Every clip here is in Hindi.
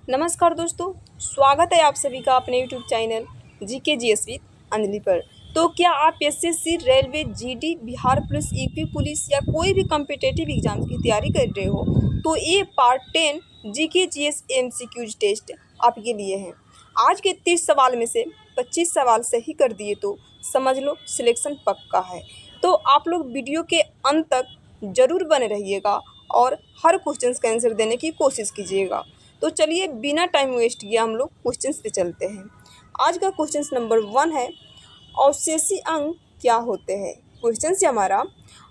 नमस्कार दोस्तों, स्वागत है आप सभी का अपने YouTube channel GK GS with Anjali पर। तो क्या आप SSC, railway, GD, Bihar police, UP police या कोई भी कॉम्पिटिटिव एग्जाम की तैयारी कर रहे हो तो ये part 10 GK GS MCQs test आपके लिए है। आज के 30 सवाल में से 25 सवाल सही कर दिए तो समझ लो सिलेक्शन पक्का है। तो आप लोग वीडियो के अंत तक ज़रूर बने रहिएगा और हर क्वेश्चन का आंसर देने की कोशिश कीजिएगा। तो चलिए बिना टाइम वेस्ट किए हम लोग क्वेश्चंस पे चलते हैं। आज का क्वेश्चन नंबर 1 है, अवशेषी अंक क्या होते हैं। क्वेश्चन से हमारा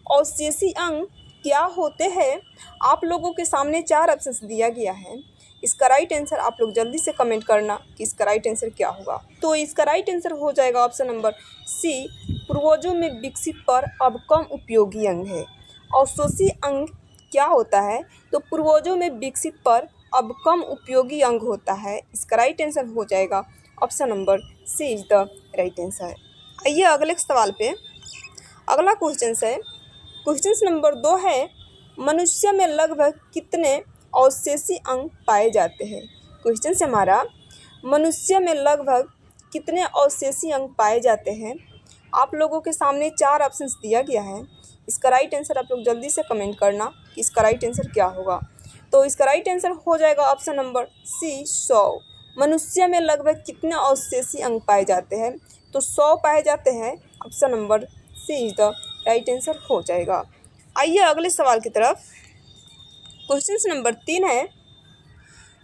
अवशेषी अंक क्या होते हैं। आप लोगों के सामने 4 ऑप्शंस दिया गया है। इसका राइट आंसर आप लोग जल्दी से कमेंट करना कि इसका राइट आंसर क्या होगा। तो इसका राइट आंसर हो जाएगा ऑप्शन नंबर सी, पूर्वजों में विकसित पर अब कम उपयोगी अंग है। अवशेषी अंक क्या होता है, तो पूर्वजों में विकसित पर अब कम उपयोगी अंग होता है। इसका राइट आंसर हो जाएगा option number C is the right answer. आइए अगले सवाल पे। अगला क्वेश्चन है, क्वेश्चन नंबर 2 है, मनुष्य में लगभग कितने अवशेषी अंग पाए जाते हैं। क्वेश्चन से हमारा मनुष्य में लगभग कितने अवशेषी अंग पाए जाते हैं। आप लोगों के सामने 4 ऑप्शंस दिया गया है। इसका राइट आंसर आप लोग जल्दी से कमेंट करना कि इसका राइट आंसर क्या होगा। तो इसका राइट आंसर हो जाएगा ऑप्शन नंबर सी, 100। मनुष्य में लगभग कितने अवशेषी अंग पाए जाते हैं, तो 100 पाए जाते हैं। Option number C is the right answer हो जाएगा। आइए अगले सवाल की तरफ। क्वेश्चन नंबर 3 है,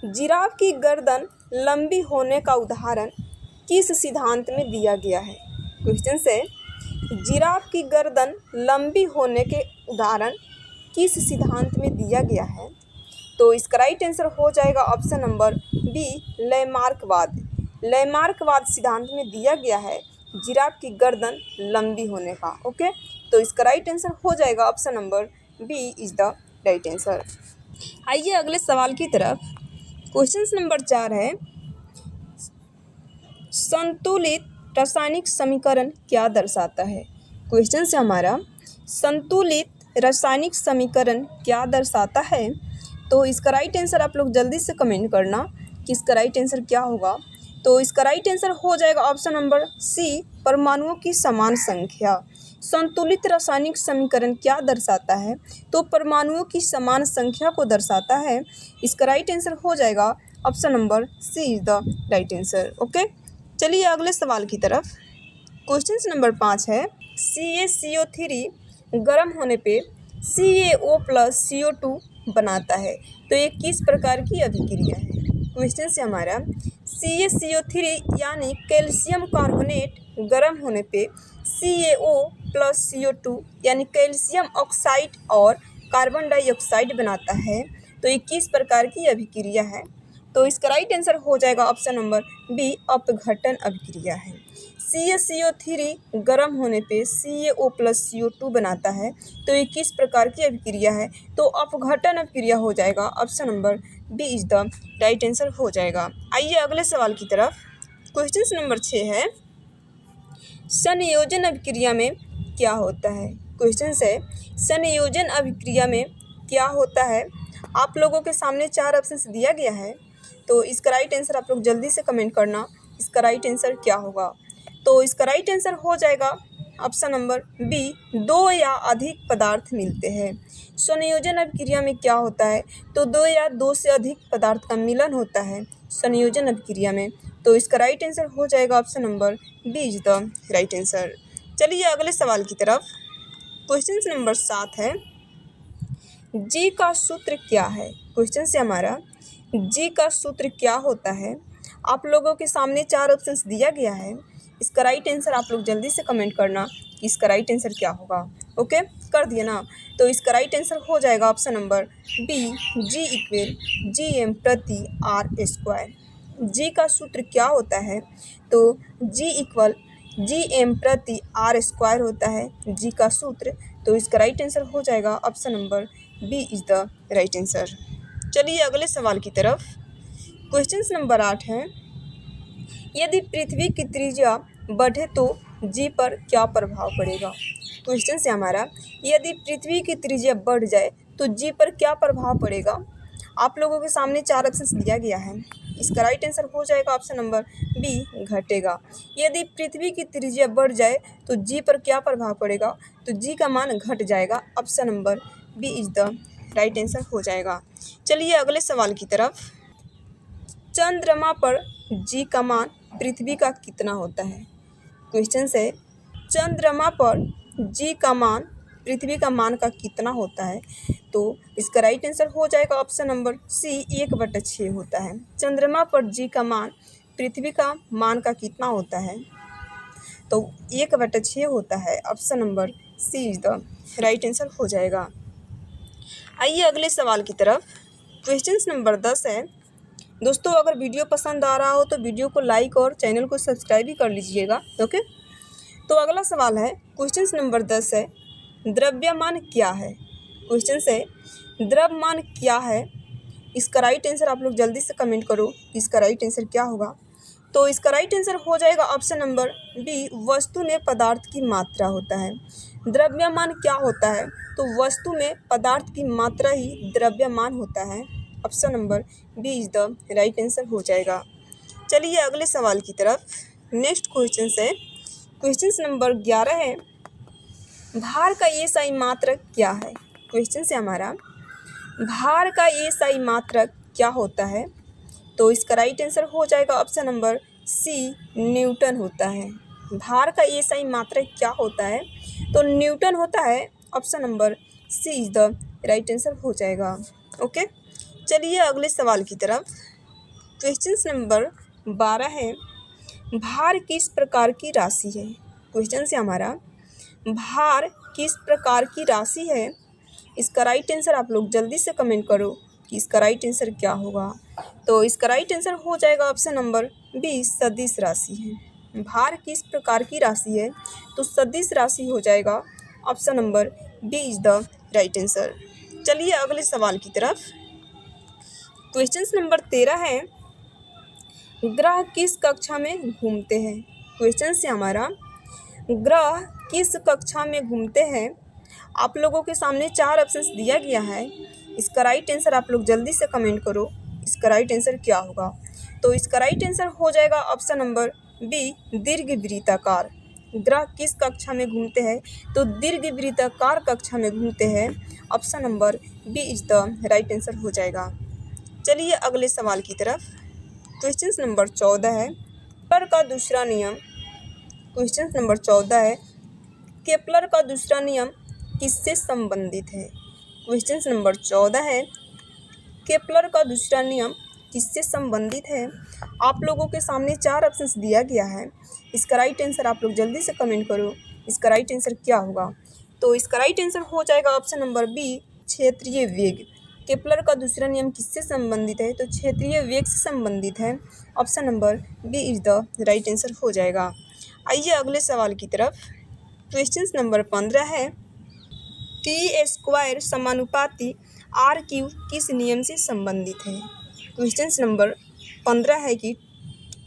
जिराफ की गर्दन लंबी होने का उदाहरण किस सिद्धांत में दिया गया है। क्वेश्चन से जिराफ की गर्दन लंबी होने के उदाहरण किस सिद्धांत में दिया गया है। तो इसका राइट आंसर हो जाएगा ऑप्शन नंबर बी, लैमार्कवाद। लैमार्कवाद सिद्धांत में दिया गया है जिराफ की गर्दन लंबी होने का। ओके, तो इसका राइट आंसर हो जाएगा option number B is the right answer. आइए अगले सवाल की तरफ। क्वेश्चन नंबर 4 है, संतुलित रासायनिक समीकरण क्या दर्शाता है। क्वेश्चन से हमारा संतुलित रासायनिक समीकरण क्या दर्शाता है। तो इसका राइट आंसर आप लोग जल्दी से कमेंट करना कि इसका राइट आंसर क्या होगा। तो इसका राइट आंसर हो जाएगा ऑप्शन नंबर सी, परमाणुओं की समान संख्या। संतुलित रासायनिक समीकरण क्या दर्शाता है, तो परमाणुओं की समान संख्या को दर्शाता है। इसका राइट आंसर हो जाएगा option number C is the right answer. Okay, चलिए अगले सवाल की तरफ। क्वेश्चन नंबर 5 है, CaCO3 गर्म होने पे CaO प्लस CO2 बनाता है, तो ये किस प्रकार की अभिक्रिया है। क्वेश्चन से हमारा CaCO3 यानी कैल्शियम कार्बोनेट गर्म होने पे CaO प्लस CO2 यानी कैल्शियम ऑक्साइड और कार्बन डाइऑक्साइड बनाता है, तो ये किस प्रकार की अभिक्रिया है। तो इसका राइट आंसर हो जाएगा ऑप्शन नंबर बी, अपघटन अभिक्रिया है। CaCO3 गर्म होने पे CaO प्लस CO2 बनाता है, तो ये किस प्रकार की अभिक्रिया है। तो अपघटन अभिक्रिया हो जाएगा। Option number B is the right answer हो जाएगा। आइए अगले सवाल की तरफ। क्वेश्चन नंबर 6 है, संयोजन अभिक्रिया में क्या होता है। क्वेश्चन है संयोजन अभिक्रिया में क्या होता है। आप लोगों के सामने 4 ऑप्शन दिया गया है। तो इसका राइट आंसर आप लोग जल्दी से कमेंट करना इसका राइट आंसर क्या होगा। तो इसका राइट आंसर हो जाएगा ऑप्शन नंबर बी, 2 या अधिक पदार्थ मिलते हैं। संयोजन अभिक्रिया में क्या होता है, तो 2 या 2 से अधिक पदार्थ का मिलन होता है संयोजन अभिक्रिया में। तो इसका राइट आंसर हो जाएगा option number B is the right answer. चलिए अगले सवाल की तरफ। क्वेश्चन नंबर 7 है, जी का सूत्र क्या है। क्वेश्चन से हमारा जी का सूत्र क्या होता है। आप लोगों के सामने 4 ऑप्शंस दिया गया है। इसका राइट आंसर आप लोग जल्दी से कमेंट करना कि इसका राइट आंसर क्या होगा। ओके, कर दिया ना। तो इसका राइट आंसर हो जाएगा ऑप्शन नंबर बी, जी इक्वल GM प्रति R²। जी का सूत्र क्या होता है, तो जी इक्वल GM प्रति R² होता है जी का सूत्र। तो इसका राइट आंसर हो जाएगा option number B is the right answer. चलिए अगले सवाल की तरफ। क्वेश्चन नंबर 8 है, यदि पृथ्वी की त्रिज्या बढ़े तो जी पर क्या प्रभाव पड़ेगा। क्वेश्चन से हमारा यदि पृथ्वी की त्रिज्या बढ़ जाए तो जी पर क्या प्रभाव पड़ेगा। आप लोगों के सामने 4 ऑप्शन दिया गया है। इसका राइट आंसर हो जाएगा ऑप्शन नंबर बी, घटेगा। यदि पृथ्वी की त्रिज्या बढ़ जाए तो जी पर क्या प्रभाव पड़ेगा? तो जी का मान घट जाएगा। Option number B is the right answer हो जाएगा। चलिए अगले सवाल की तरफ। चंद्रमा पर जी का मान पृथ्वी का कितना होता है? क्वेश्चन है, चंद्रमा पर जी का मान पृथ्वी का मान का कितना होता है? तो इसका राइट आंसर हो जाएगा ऑप्शन नंबर सी, 1/6 होता है। चंद्रमा पर जी का मान पृथ्वी का मान का कितना होता है? तो 1/6 होता है। Option number C is the right answer हो जाएगा। आइए अगले सवाल की तरफ। क्वेश्चन नंबर 10 है। दोस्तों अगर वीडियो पसंद आ रहा हो तो वीडियो को लाइक और चैनल को सब्सक्राइब भी कर लीजिएगा। ओके, तो अगला सवाल है, क्वेश्चन नंबर 10 है, द्रव्यमान क्या है? क्वेश्चन है, द्रव्यमान क्या है? इसका राइट आंसर आप लोग जल्दी से कमेंट करो, इसका राइट आंसर क्या होगा? तो इसका राइट आंसर हो जाएगा ऑप्शन नंबर बी, वस्तु में पदार्थ की मात्रा होता है। द्रव्यमान क्या होता है? तो वस्तु में पदार्थ की मात्रा ही द्रव्यमान होता है। Option number B is the right answer हो जाएगा। चलिए अगले सवाल की तरफ। नेक्स्ट क्वेश्चन है, क्वेश्चन नंबर 11 है, भार का ये सही मात्रक क्या है? क्वेश्चन से हमारा, भार का ये सही मात्रक क्या होता है? तो इसका राइट आंसर हो जाएगा ऑप्शन नंबर सी, न्यूटन होता है। भार का ये सही मात्रक क्या होता है? तो न्यूटन होता है। Option number C is the right answer हो जाएगा। ओके, चलिए अगले सवाल की तरफ। क्वेश्चन नंबर 12 है, भार किस प्रकार की राशि है? क्वेश्चन से हमारा, भार किस प्रकार की राशि है? इसका राइट आंसर आप लोग जल्दी से कमेंट करो कि इसका राइट आंसर क्या होगा। तो इसका राइट आंसर हो जाएगा ऑप्शन नंबर बी, सदिश राशि है। भार किस प्रकार की राशि है? तो सदिश राशि हो जाएगा। Option number B is the right answer. चलिए अगले सवाल की तरफ। क्वेश्चन नंबर 13 है, ग्रह किस कक्षा में घूमते हैं? क्वेश्चन से हमारा, ग्रह किस कक्षा में घूमते हैं? आप लोगों के सामने 4 ऑप्शंस दिया गया है। इसका राइट आंसर आप लोग जल्दी से कमेंट करो, इसका राइट आंसर क्या होगा? तो इसका राइट आंसर हो जाएगा ऑप्शन नंबर बी, दीर्घवृत्ताकार। ग्रह किस कक्षा में घूमते हैं? तो दीर्घवृत्ताकार कक्षा में घूमते हैं। Option number B is the right answer हो जाएगा। चलिए अगले सवाल की तरफ। क्वेश्चन नंबर 14 है, केपलर का दूसरा नियम। क्वेश्चन नंबर 14 है, केपलर का दूसरा नियम किससे संबंधित है? क्वेश्चन नंबर 14 है, केपलर का दूसरा नियम किससे संबंधित है? आप लोगों के सामने 4 ऑप्शंस दिया गया है। इसका राइट आंसर आप लोग जल्दी से कमेंट करो, इसका राइट आंसर क्या होगा? तो इसका राइट आंसर हो जाएगा ऑप्शन नंबर बी, क्षेत्रीय वेग। केपलर का दूसरा नियम किससे संबंधित है? तो क्षेत्रीय वेग से संबंधित है। Option number B is the right answer हो जाएगा। आइए अगले सवाल की तरफ। क्वेश्चन नंबर 15 है, टी स्क्वायर समानुपाती आर क्यू किस नियम से संबंधित है? क्वेश्चन नंबर 15 है कि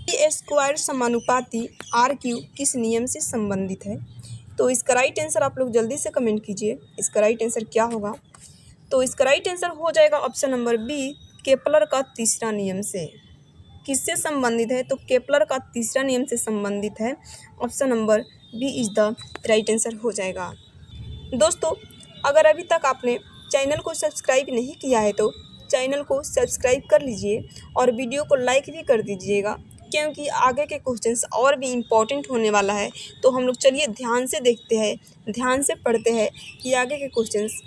टी स्क्वायर समानुपाती आर क्यू किस नियम से संबंधित है? तो इसका राइट आंसर आप लोग जल्दी से कमेंट कीजिए, इसका राइट आंसर क्या होगा? तो इसका राइट आंसर हो जाएगा ऑप्शन नंबर बी, केपलर का तीसरा नियम से। किससे संबंधित है? तो केपलर का तीसरा नियम से संबंधित है। Option number B is the right answer हो जाएगा। दोस्तों अगर अभी तक आपने चैनल को सब्सक्राइब नहीं किया है तो चैनल को सब्सक्राइब कर लीजिए और वीडियो को लाइक भी कर दीजिएगा, क्योंकि आगे के क्वेश्चंस और भी इम्पोर्टेंट होने वाला है। तो हम लोग चलिए ध्यान से देखते हैं, ध्यान से पढ़ते हैं कि आगे के क्वेश्चंस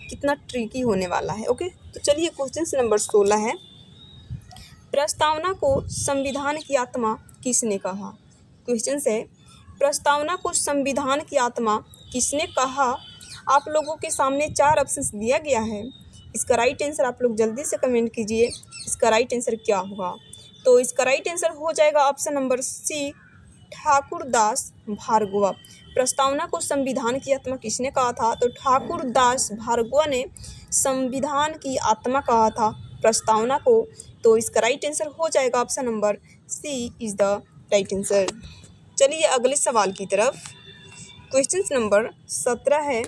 कितना ट्रिकी होने वाला है। ओके, तो चलिए क्वेश्चन नंबर 16 है, प्रस्तावना को संविधान की आत्मा किसने कहा? क्वेश्चन है, प्रस्तावना को संविधान की आत्मा किसने कहा? आप लोगों के सामने 4 ऑप्शंस दिया गया है। इसका राइट आंसर आप लोग जल्दी से कमेंट कीजिए, इसका राइट आंसर क्या होगा? तो इसका राइट आंसर हो जाएगा option number C, Thakurdas Bhargava. प्रस्तावना को संविधान की आत्मा किसने कहा था? तो ठाकुरदास भार्गवा ने संविधान की आत्मा कहा था प्रस्तावना को। तो इसका राइट आंसर हो जाएगा option number C is the right answer. चलिए अगले सवाल की तरफ। क्वेश्चन नंबर 17 है,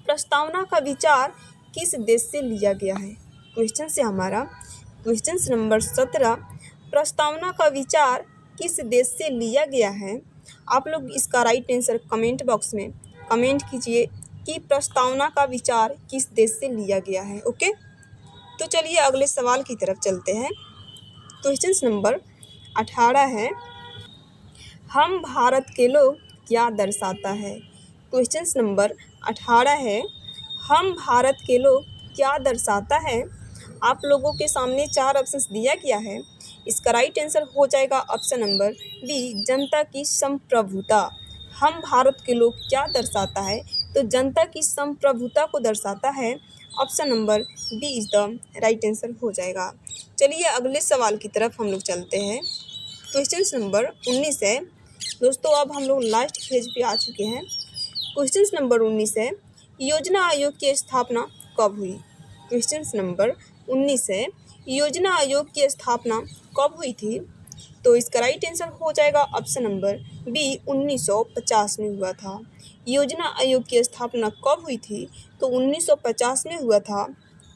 प्रस्तावना का विचार किस देश से लिया गया है? क्वेश्चन से हमारा क्वेश्चन नंबर 17, प्रस्तावना का विचार किस देश से लिया गया है। आप लोग इसका राइट आंसर कमेंट बॉक्स में कमेंट कीजिए कि प्रस्तावना का विचार किस देश से लिया गया है। ओके, तो चलिए अगले सवाल की तरफ चलते हैं। क्वेश्चन नंबर 18 है, हम भारत के लोग क्या दर्शाता है। क्वेश्चन नंबर 18 है, हम भारत के लोग क्या दर्शाता है। आप लोगों के सामने 4 ऑप्शंस दिया गया है। इसका राइट आंसर हो जाएगा ऑप्शन नंबर बी, जनता की संप्रभुता। हम भारत के लोग क्या दर्शाता है, तो जनता की संप्रभुता को दर्शाता है। Option number B is the right answer हो जाएगा। चलिए अगले सवाल की तरफ हम लोग चलते हैं। क्वेश्चन नंबर 19 है। दोस्तों अब हम लोग लास्ट पेज पे आ चुके हैं। क्वेश्चन नंबर 19 है, योजना आयोग की स्थापना कब हुई। क्वेश्चन नंबर 19 है, योजना आयोग की स्थापना कब हुई थी, तो इसका राइट आंसर हो जाएगा ऑप्शन नंबर बी, 1950 में हुआ था। योजना आयोग की स्थापना कब हुई थी, तो 1950 में हुआ था।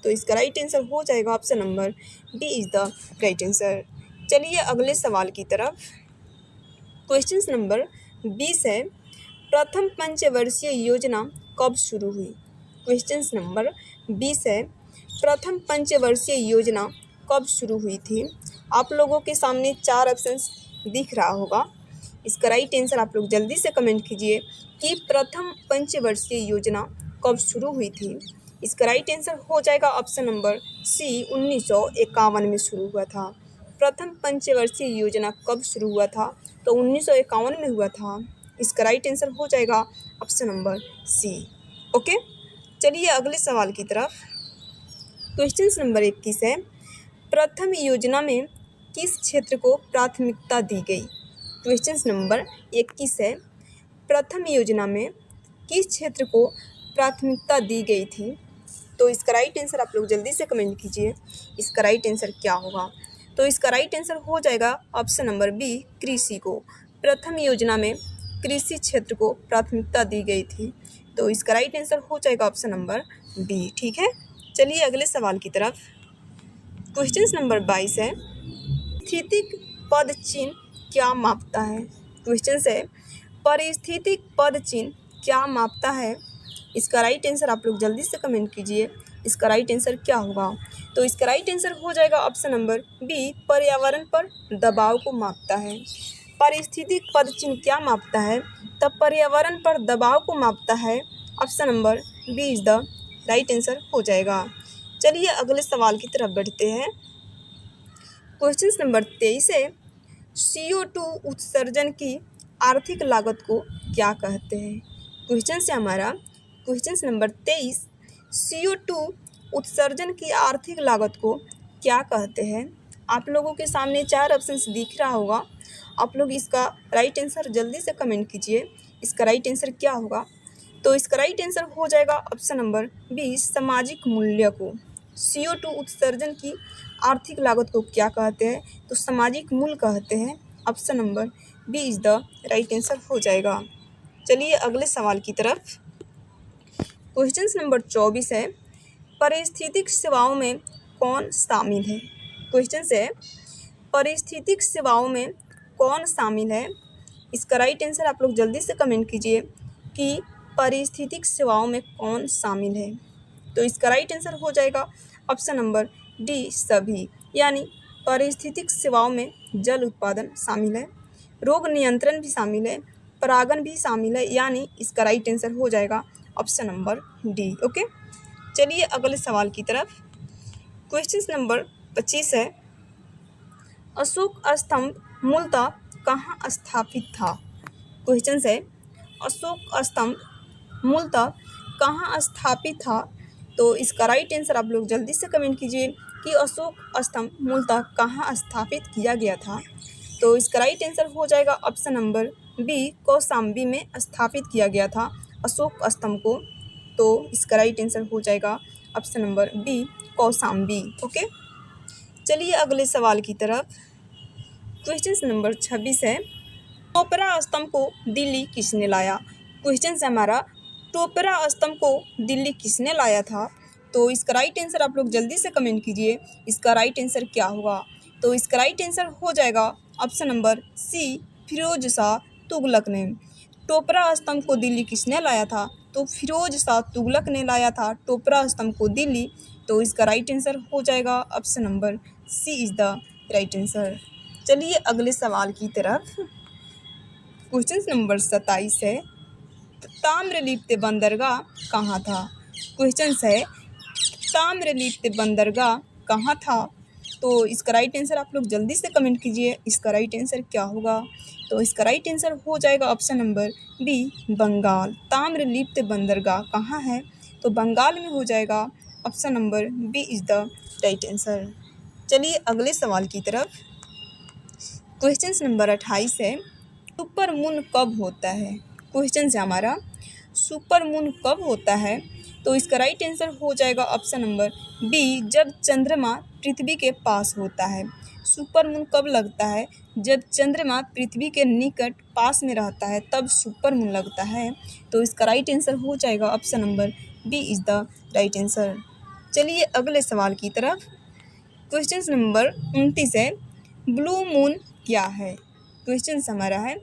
तो इसका राइट आंसर हो जाएगा option number B is the right answer. चलिए अगले सवाल की तरफ। क्वेश्चन नंबर 20 है, प्रथम पंचवर्षीय योजना कब शुरू हुई। क्वेश्चन नंबर 20 है, प्रथम पंचवर्षीय योजना कब शुरू हुई थी। आप लोगों के सामने 4 ऑप्शंस दिख रहा होगा। इसका राइट आंसर आप लोग जल्दी से कमेंट कीजिए कि प्रथम पंचवर्षीय योजना कब शुरू हुई थी। इसका राइट आंसर हो जाएगा ऑप्शन नंबर सी, 1951 में शुरू हुआ था। प्रथम पंचवर्षीय योजना कब शुरू हुआ था, तो 1951 में हुआ था। इसका राइट आंसर हो जाएगा ऑप्शन नंबर सी। ओके, चलिए अगले सवाल की तरफ। क्वेश्चन नंबर 21 है, प्रथम योजना में किस क्षेत्र को प्राथमिकता दी गई। क्वेश्चन नंबर 21 है, प्रथम योजना में किस क्षेत्र को प्राथमिकता दी गई थी, तो इसका राइट आंसर आप लोग जल्दी से कमेंट कीजिए। इसका राइट आंसर क्या होगा, तो इसका राइट आंसर हो जाएगा ऑप्शन नंबर बी, कृषि को। प्रथम योजना में कृषि क्षेत्र को प्राथमिकता दी गई थी, तो इसका राइट आंसर हो जाएगा ऑप्शन नंबर बी। ठीक है, चलिए अगले सवाल की तरफ। क्वेश्चन नंबर 22 है, पारिस्थितिक पद चिन्ह क्या मापता है। क्वेश्चन है, पारिस्थितिक पद चिन्ह क्या मापता है। इसका राइट आंसर आप लोग जल्दी से कमेंट कीजिए। इसका राइट आंसर क्या होगा, तो इसका राइट आंसर हो जाएगा ऑप्शन नंबर बी, पर्यावरण पर दबाव को मापता है। पारिस्थितिक पद चिन्ह क्या मापता है, तब पर्यावरण पर दबाव को मापता है। Option number B is the right answer हो जाएगा। चलिए अगले सवाल की तरफ बढ़ते हैं। क्वेश्चन नंबर 23 है, CO2 उत्सर्जन की आर्थिक लागत को क्या कहते हैं। क्वेश्चन से हमारा क्वेश्चन नंबर 23, CO2 उत्सर्जन की आर्थिक लागत को क्या कहते हैं। आप लोगों के सामने 4 ऑप्शंस दिख रहा होगा। आप लोग इसका राइट आंसर जल्दी से कमेंट कीजिए। इसका राइट आंसर क्या होगा, तो इसका राइट आंसर हो जाएगा ऑप्शन नंबर बी, सामाजिक मूल्य को। CO2 उत्सर्जन की आर्थिक लागत को क्या कहते हैं, तो सामाजिक मूल्य कहते हैं। Option number B is the right answer हो जाएगा। चलिए अगले सवाल की तरफ। क्वेश्चन नंबर 24 है, पारिस्थितिक सेवाओं में कौन शामिल है। क्वेश्चन है, पारिस्थितिक सेवाओं में कौन शामिल है। इसका राइट आंसर आप लोग जल्दी से कमेंट कीजिए कि पारिस्थितिक सेवाओं में कौन शामिल है, तो इसका राइट आंसर हो जाएगा ऑप्शन नंबर डी, सभी। यानी पारिस्थितिक सेवाओं में जल उत्पादन शामिल है, रोग नियंत्रण भी शामिल है, परागण भी शामिल है। यानी इसका राइट आंसर हो जाएगा ऑप्शन नंबर डी। ओके, चलिए अगले सवाल की तरफ। क्वेश्चन नंबर 25 है, अशोक स्तंभ मूलतः कहाँ स्थापित था। क्वेश्चन है, अशोक स्तंभ मूलतः कहाँ स्थापित था, तो इसका राइट आंसर आप लोग जल्दी से कमेंट कीजिए कि अशोक स्तंभ मूलतः कहाँ स्थापित किया गया था। तो इसका राइट आंसर हो जाएगा ऑप्शन नंबर बी, कौशाम्बी में स्थापित किया गया था अशोक स्तंभ को। तो इसका राइट आंसर हो जाएगा option number B, Kaushambi. Okay, चलिए अगले सवाल की तरफ। क्वेश्चन नंबर 26 है, टोपरा स्तंभ को दिल्ली किसने लाया। क्वेश्चन है हमारा, टोपरा स्तंभ को दिल्ली किसने लाया था, तो इसका राइट आंसर आप लोग जल्दी से कमेंट कीजिए, इसका राइट आंसर क्या होगा। तो इसका राइट आंसर हो जाएगा option number C, Firoz Shah Tughlaq ने। टोपरा स्तंभ को दिल्ली किसने लाया था? तो फिरोज शाह तुगलक ने लाया था टोपरा स्तंभ को दिल्ली। तो इसका राइट आंसर हो जाएगा option number C is the right answer. चलिए अगले सवाल की तरफ। क्वेश्चन नंबर 27 है, ताम्रलिप्त बंदरगाह कहाँ था? क्वेश्चन है, ताम्रलिप्त बंदरगाह कहाँ था? तो इसका राइट आंसर आप लोग जल्दी से कमेंट कीजिए, इसका राइट आंसर क्या होगा। तो इसका राइट आंसर हो जाएगा option number B, Bengal. Tamralipta बंदरगाह कहाँ है? तो बंगाल में हो जाएगा। Option number B is the right answer. चलिए अगले सवाल की तरफ। क्वेश्चन नंबर 28 है, सुपर मून कब होता है? क्वेश्चन है हमारा, सुपर मून कब होता है? तो इसका राइट आंसर हो जाएगा ऑप्शन नंबर बी, जब चंद्रमा पृथ्वी के पास होता है। सुपर मून कब लगता है? जब चंद्रमा पृथ्वी के निकट पास में रहता है तब सुपर मून लगता है। तो इसका राइट आंसर हो जाएगा option number B is the right answer. चलिए अगले सवाल की तरफ। क्वेश्चन नंबर 29 है, ब्लू मून क्या है? क्वेश्चन हमारा है,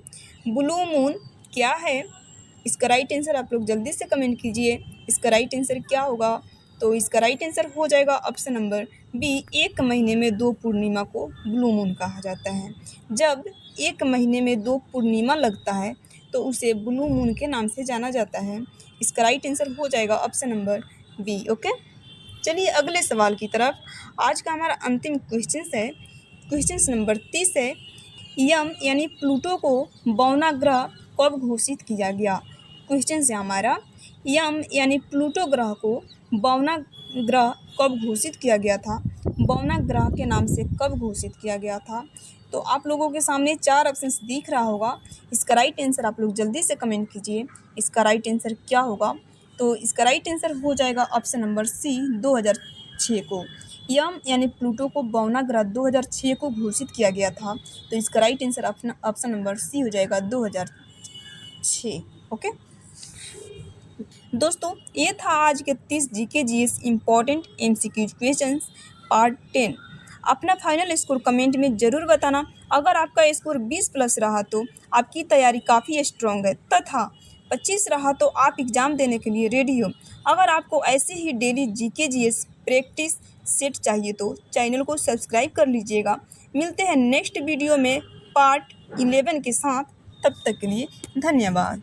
ब्लू मून क्या है? इसका राइट आंसर आप लोग जल्दी से कमेंट कीजिए, इसका राइट आंसर क्या होगा। तो इसका राइट आंसर हो जाएगा ऑप्शन नंबर बी, एक महीने में 2 पूर्णिमा को ब्लू मून कहा जाता है। जब एक महीने में 2 पूर्णिमा लगता है तो उसे ब्लू मून के नाम से जाना जाता है। इसका राइट आंसर हो जाएगा ऑप्शन नंबर बी। ओके, चलिए अगले सवाल की तरफ। आज का हमारा अंतिम क्वेश्चन है, क्वेश्चन नंबर 30 है, यम यानी प्लूटो को बौना ग्रह कब घोषित किया गया? क्वेश्चन है हमारा, यम यानी प्लूटो ग्रह को बौना ग्रह कब घोषित किया गया था? बौना ग्रह के नाम से कब घोषित किया गया था? तो आप लोगों के सामने 4 ऑप्शंस दिख रहा होगा, इसका राइट आंसर आप लोग जल्दी से कमेंट कीजिए, इसका राइट आंसर क्या होगा। तो इसका राइट आंसर हो जाएगा ऑप्शन नंबर सी, 2006 को। यम यानी प्लूटो को बौना ग्रह 2006 को घोषित किया गया था। तो इसका right answer option number C हो जाएगा 2006। ओके दोस्तों, ये था आज के 30 GK GS important MCQ questions part 10। अपना फाइनल स्कोर कमेंट में ज़रूर बताना। अगर आपका स्कोर 20+ रहा तो आपकी तैयारी काफ़ी स्ट्रॉन्ग है, तथा 25 रहा तो आप एग्ज़ाम देने के लिए रेडी हो। अगर आपको ऐसे ही daily GK GS practice set चाहिए तो चैनल को सब्सक्राइब कर लीजिएगा। मिलते हैं नेक्स्ट वीडियो में पार्ट 11 के साथ। तब तक के लिए धन्यवाद।